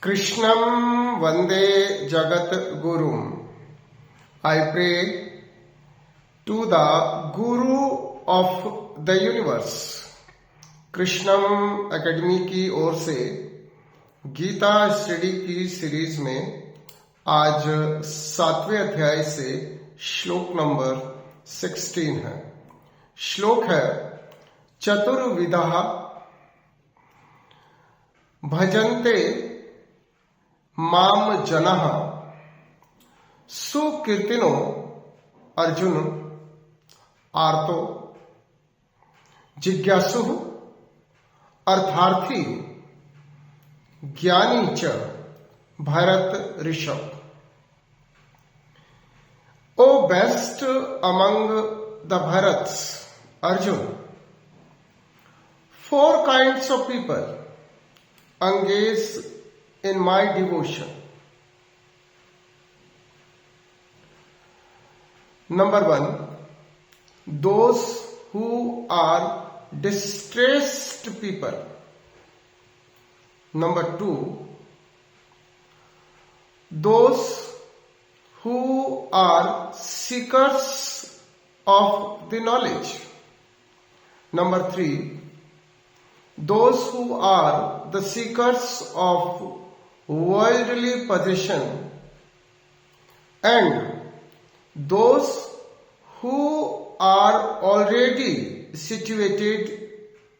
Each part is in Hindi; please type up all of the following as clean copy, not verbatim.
Krishnam Vande Jagat Gurum. I pray to the Guru of the universe. Krishnam academy की ओर से गीता स्टडी की सीरीज में आज 7वें अध्याय से श्लोक नंबर 16 है। श्लोक है चतुर्विधा भजन्ते माम जनः सुकीर्तिनो अर्जुन आर्तो जिज्ञासु अर्थार्थी ज्ञानी च Bharat Rishabh. O best among the Bharats, Arjun, 4 kinds of people engage in my devotion. Number 1, those who are distressed people. Number 2, those who are seekers of the knowledge. Number 3, those who are the seekers of worldly possession, and those who are already situated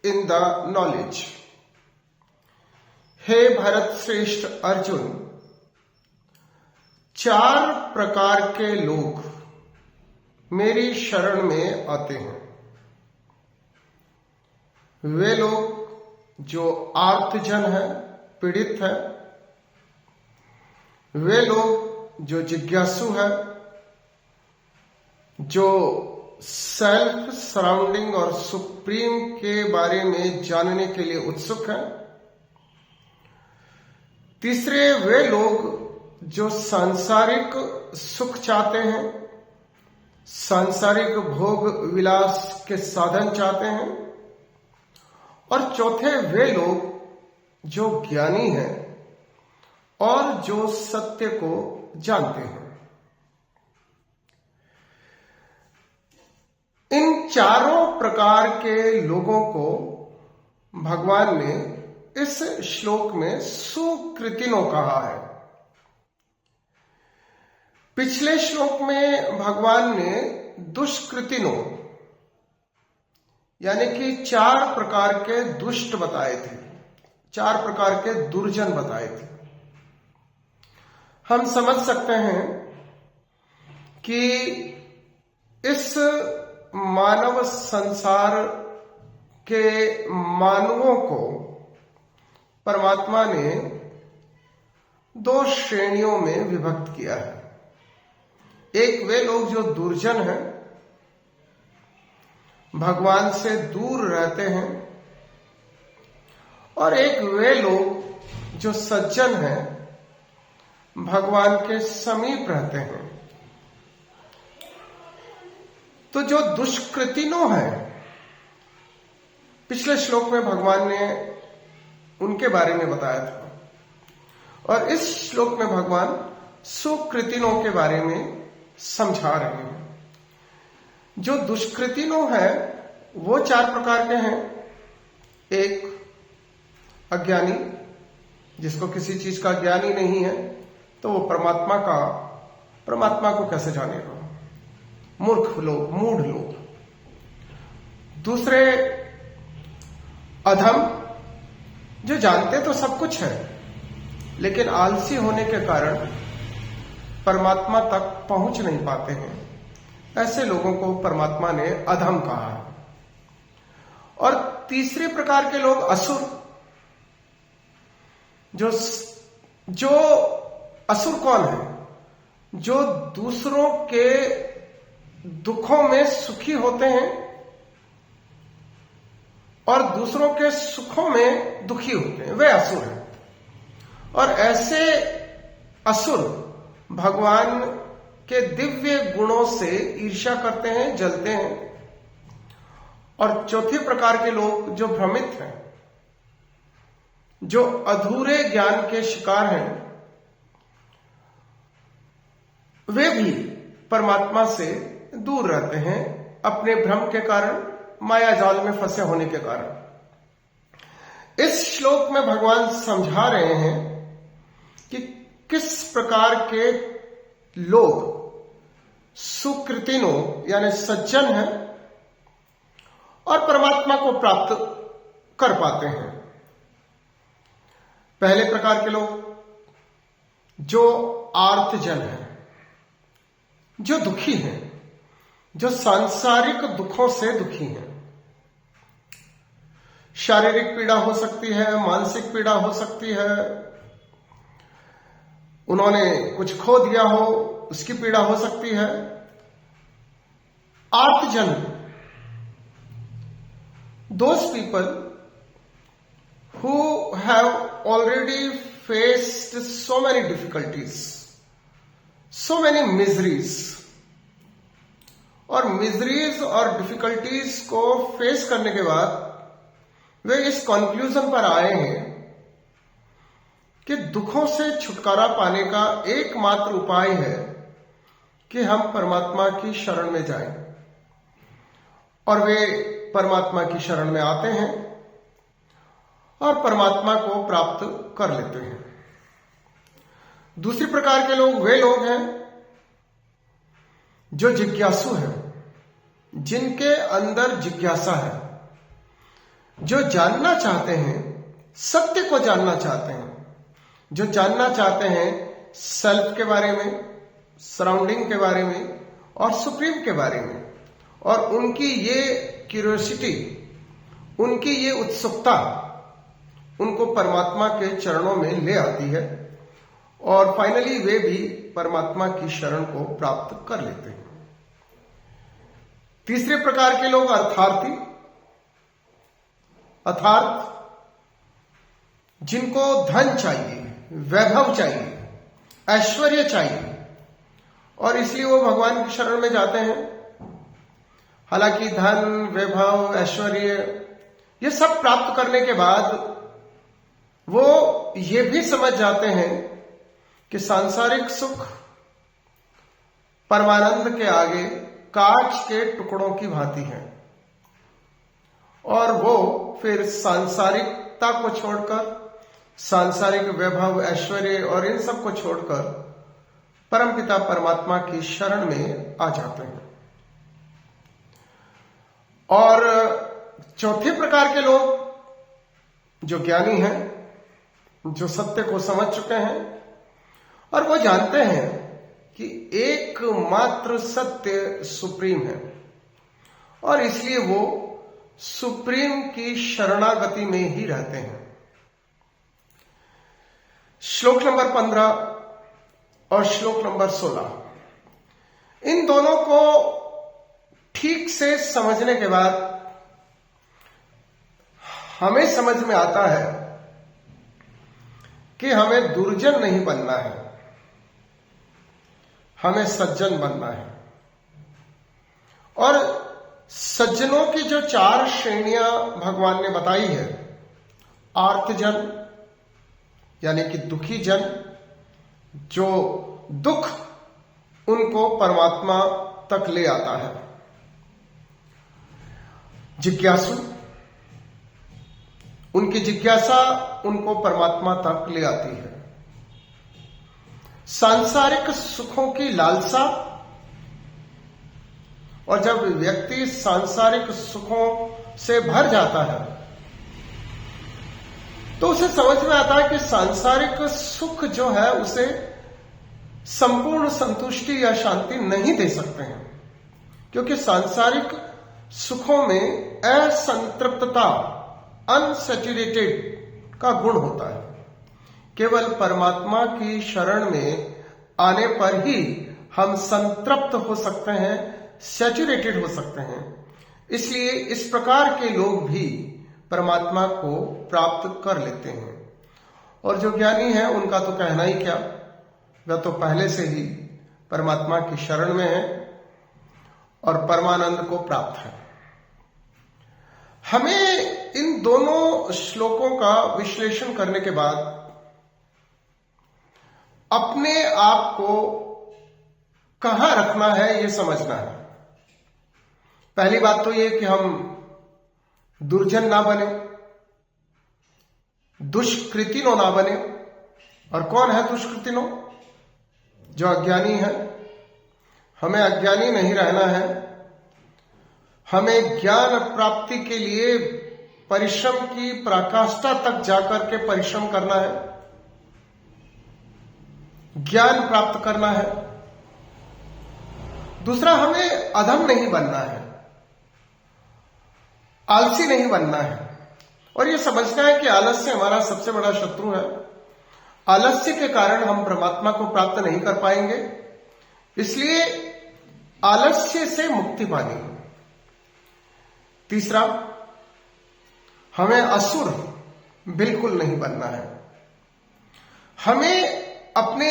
in the knowledge. हे भरत श्रेष्ठ अर्जुन, 4 प्रकार के लोग मेरी शरण में आते हैं। वे लोग जो आर्तजन है, पीड़ित है, वे लोग जो जिज्ञासु है, जो सेल्फ सराउंडिंग और सुप्रीम के बारे में जानने के लिए उत्सुक हैं। तीसरे वे लोग जो सांसारिक सुख चाहते हैं, सांसारिक भोग विलास के साधन चाहते हैं। और चौथे वे लोग जो ज्ञानी हैं और जो सत्य को जानते हैं। इन चारों प्रकार के लोगों को भगवान ने इस श्लोक में सुकृतिनो कहा है। पिछले श्लोक में भगवान ने दुष्कृतिनो यानी कि 4 प्रकार के दुष्ट बताए थे, 4 प्रकार के दुर्जन बताए थे। हम समझ सकते हैं कि इस मानव संसार के मानवों को परमात्मा ने 2 श्रेणियों में विभक्त किया है। एक वे लोग जो दुर्जन हैं, भगवान से दूर रहते हैं, और एक वे लोग जो सज्जन हैं, भगवान के समीप रहते हैं। तो जो दुष्कृतिनो है, पिछले श्लोक में भगवान ने उनके बारे में बताया था, और इस श्लोक में भगवान सुकृतिनो के बारे में समझा रहे हैं। जो दुष्कृतिनो है वो 4 प्रकार के हैं। एक अज्ञानी, जिसको किसी चीज का ज्ञान ही नहीं है, तो वो परमात्मा को कैसे जानेगा। मूर्ख लोग, मूढ़ लोग। दूसरे अधम, जो जानते तो सब कुछ है लेकिन आलसी होने के कारण परमात्मा तक पहुंच नहीं पाते हैं। ऐसे लोगों को परमात्मा ने अधम कहा है। और तीसरे प्रकार के लोग असुर, जो असुर कौन है? जो दूसरों के दुखों में सुखी होते हैं और दूसरों के सुखों में दुखी होते हैं, वे असुर हैं। और ऐसे असुर भगवान के दिव्य गुणों से ईर्ष्या करते हैं, जलते हैं। और चौथे प्रकार के लोग जो भ्रमित हैं, जो अधूरे ज्ञान के शिकार हैं, वे भी परमात्मा से दूर रहते हैं अपने भ्रम के कारण, माया जाल में फंसे होने के कारण। इस श्लोक में भगवान समझा रहे हैं कि किस प्रकार के लोग सुकृतिनों यानी सज्जन हैं और परमात्मा को प्राप्त कर पाते हैं। पहले प्रकार के लोग जो आर्तजन हैं, जो दुखी हैं, जो सांसारिक दुखों से दुखी हैं। शारीरिक पीड़ा हो सकती है, मानसिक पीड़ा हो सकती है, उन्होंने कुछ खो दिया हो उसकी पीड़ा हो सकती है। आर्तजन, those people who have already faced so many difficulties, so many miseries, और मिजरीज और डिफिकल्टीज को फेस करने के बाद वे इस कंक्लूजन पर आए हैं कि दुखों से छुटकारा पाने का एकमात्र उपाय है कि हम परमात्मा की शरण में जाएं, और वे परमात्मा की शरण में आते हैं और परमात्मा को प्राप्त कर लेते हैं। दूसरी प्रकार के लोग वे लोग हैं जो जिज्ञासु हैं, जिनके अंदर जिज्ञासा है, जो जानना चाहते हैं, सत्य को जानना चाहते हैं, जो जानना चाहते हैं सेल्फ के बारे में, सराउंडिंग के बारे में और सुप्रीम के बारे में। और उनकी ये क्यूरियोसिटी, उनकी ये उत्सुकता उनको परमात्मा के चरणों में ले आती है और फाइनली वे भी परमात्मा की शरण को प्राप्त कर लेते हैं। तीसरे प्रकार के लोग अर्थार्थी, अर्थात जिनको धन चाहिए, वैभव चाहिए, ऐश्वर्य चाहिए और इसलिए वो भगवान की शरण में जाते हैं। हालांकि धन, वैभव, ऐश्वर्य ये सब प्राप्त करने के बाद वो ये भी समझ जाते हैं कि सांसारिक सुख परमानंद के आगे कांच के टुकड़ों की भांति है, और वो फिर सांसारिकता को छोड़कर, सांसारिक वैभव, ऐश्वर्य और इन सब को छोड़कर परमपिता परमात्मा की शरण में आ जाते हैं। और चौथे प्रकार के लोग जो ज्ञानी हैं, जो सत्य को समझ चुके हैं और वो जानते हैं कि एकमात्र सत्य सुप्रीम है और इसलिए वो सुप्रीम की शरणागति में ही रहते हैं। श्लोक नंबर 15 और श्लोक नंबर 16, इन दोनों को ठीक से समझने के बाद हमें समझ में आता है कि हमें दुर्जन नहीं बनना है, हमें सज्जन बनना है। और सज्जनों की जो 4 श्रेणियां भगवान ने बताई है, आर्तजन यानी कि दुखी जन, जो दुख उनको परमात्मा तक ले आता है। जिज्ञासु, उनकी जिज्ञासा उनको परमात्मा तक ले आती है। सांसारिक सुखों की लालसा, और जब व्यक्ति सांसारिक सुखों से भर जाता है तो उसे समझ में आता है कि सांसारिक सुख जो है उसे संपूर्ण संतुष्टि या शांति नहीं दे सकते हैं, क्योंकि सांसारिक सुखों में असंतृप्तता, अनसैचुरेटेड का गुण होता है। केवल परमात्मा की शरण में आने पर ही हम संतृप्त हो सकते हैं, सैचुरेटेड हो सकते हैं। इसलिए इस प्रकार के लोग भी परमात्मा को प्राप्त कर लेते हैं। और जो ज्ञानी है उनका तो कहना ही क्या, वह तो पहले से ही परमात्मा की शरण में है और परमानंद को प्राप्त है। हमें इन दोनों श्लोकों का विश्लेषण करने के बाद अपने आप को कहां रखना है यह समझना है। पहली बात तो यह कि हम दुर्जन ना बने, दुष्कृतिनो ना बने। और कौन है दुष्कृतिनो? जो अज्ञानी है। हमें अज्ञानी नहीं रहना है। हमें ज्ञान प्राप्ति के लिए परिश्रम की पराकाष्ठा तक जाकर के परिश्रम करना है, ज्ञान प्राप्त करना है। दूसरा, हमें अधम नहीं बनना है, आलसी नहीं बनना है। और यह समझना है कि आलस्य हमारा सबसे बड़ा शत्रु है। आलस्य के कारण हम परमात्मा को प्राप्त नहीं कर पाएंगे, इसलिए आलस्य से मुक्ति पानी है। तीसरा, हमें असुर बिल्कुल नहीं बनना है। हमें अपने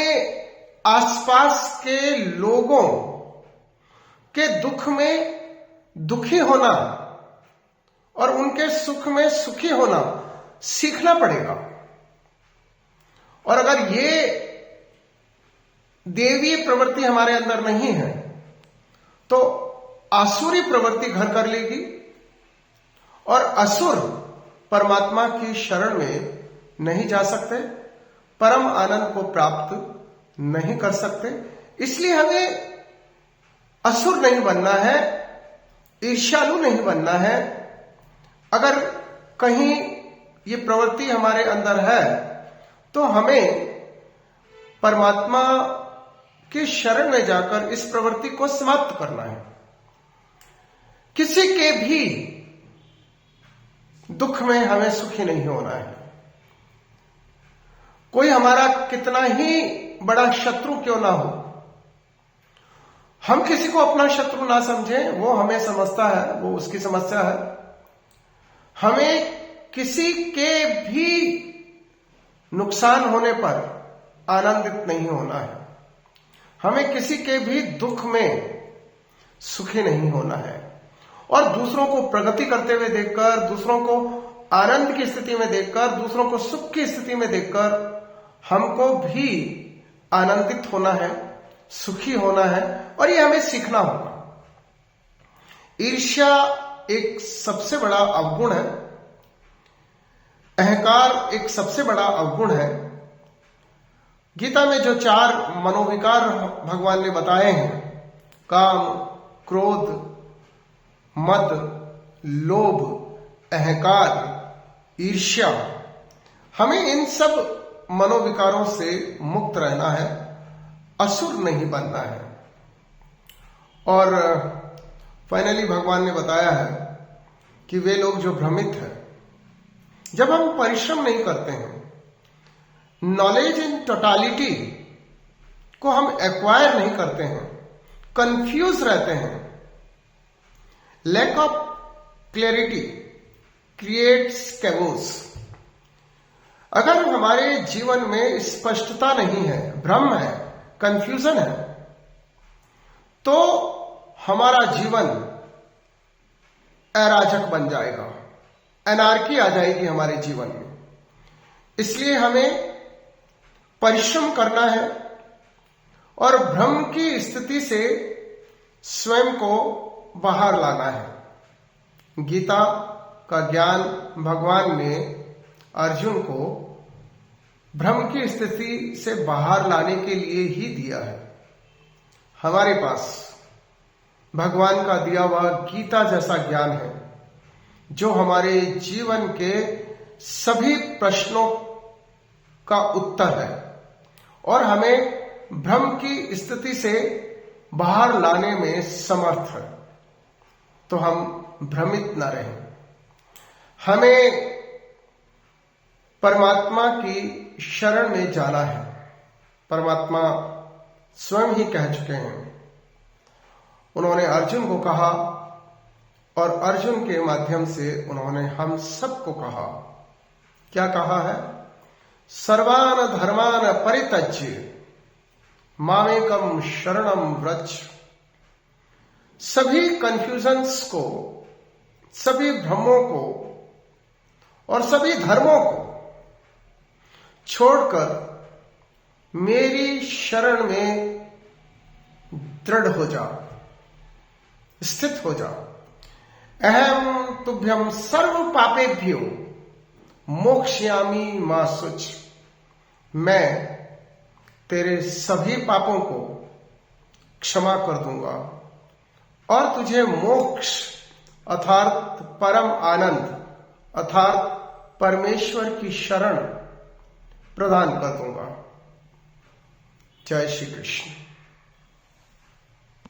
आसपास के लोगों के दुख में दुखी होना और उनके सुख में सुखी होना सीखना पड़ेगा। और अगर ये देवी प्रवृत्ति हमारे अंदर नहीं है तो आसुरी प्रवृत्ति घर कर लेगी और असुर परमात्मा की शरण में नहीं जा सकते, परम आनंद को प्राप्त नहीं कर सकते। इसलिए हमें असुर नहीं बनना है, ईर्ष्यालु नहीं बनना है। अगर कहीं ये प्रवृत्ति हमारे अंदर है तो हमें परमात्मा की शरण में जाकर इस प्रवृत्ति को समाप्त करना है। किसी के भी दुख में हमें सुखी नहीं होना है। कोई हमारा कितना ही बड़ा शत्रु क्यों ना हो, हम किसी को अपना शत्रु ना समझें। वो हमें समझता है, वो उसकी समस्या है। हमें किसी के भी नुकसान होने पर आनंदित नहीं होना है। हमें किसी के भी दुख में सुखी नहीं होना है। और दूसरों को प्रगति करते हुए देखकर, दूसरों को आनंद की स्थिति में देखकर, दूसरों को सुख की स्थिति में देखकर हमको भी आनंदित होना है, सुखी होना है। और ये हमें सीखना होगा। ईर्ष्या एक सबसे बड़ा अवगुण है, अहंकार एक सबसे बड़ा अवगुण है। गीता में जो 4 मनोविकार भगवान ने बताए हैं, काम, क्रोध, मद, लोभ, अहंकार, ईर्ष्या, हमें इन सब मनोविकारों से मुक्त रहना है, असुर नहीं बनना है। और फाइनली भगवान ने बताया है कि वे लोग जो भ्रमित हैं, जब हम परिश्रम नहीं करते हैं, नॉलेज इन टोटालिटी को हम एक्वायर नहीं करते हैं, कंफ्यूज रहते हैं। Lack of clarity creates chaos. अगर हमारे जीवन में स्पष्टता नहीं है, भ्रम है, कंफ्यूजन है, तो हमारा जीवन अराजक बन जाएगा, एनार्की आ जाएगी हमारे जीवन में। इसलिए हमें परिश्रम करना है और भ्रम की स्थिति से स्वयं को बाहर लाना है। गीता का ज्ञान भगवान ने अर्जुन को भ्रम की स्थिति से बाहर लाने के लिए ही दिया है। हमारे पास भगवान का दिया हुआ गीता जैसा ज्ञान है जो हमारे जीवन के सभी प्रश्नों का उत्तर है और हमें भ्रम की स्थिति से बाहर लाने में समर्थ है। तो हम भ्रमित न रहें। हमें परमात्मा की शरण में जाना है। परमात्मा स्वयं ही कह चुके हैं। उन्होंने अर्जुन को कहा और अर्जुन के माध्यम से उन्होंने हम सबको कहा। क्या कहा है? सर्वान धर्मान परित्यज्य मामेकम शरणम व्रज। सभी कंफ्यूजन्स को, सभी भ्रमों को और सभी धर्मों को छोड़कर मेरी शरण में दृढ़ हो जा, स्थित हो जा। अहम तुभ्यम सर्व पापेभ्यो मोक्ष्यामि मा शुच। मैं तेरे सभी पापों को क्षमा कर दूंगा और तुझे मोक्ष अर्थात परम आनंद अर्थात परमेश्वर की शरण प्रदान कर दूंगा। जय श्री कृष्ण।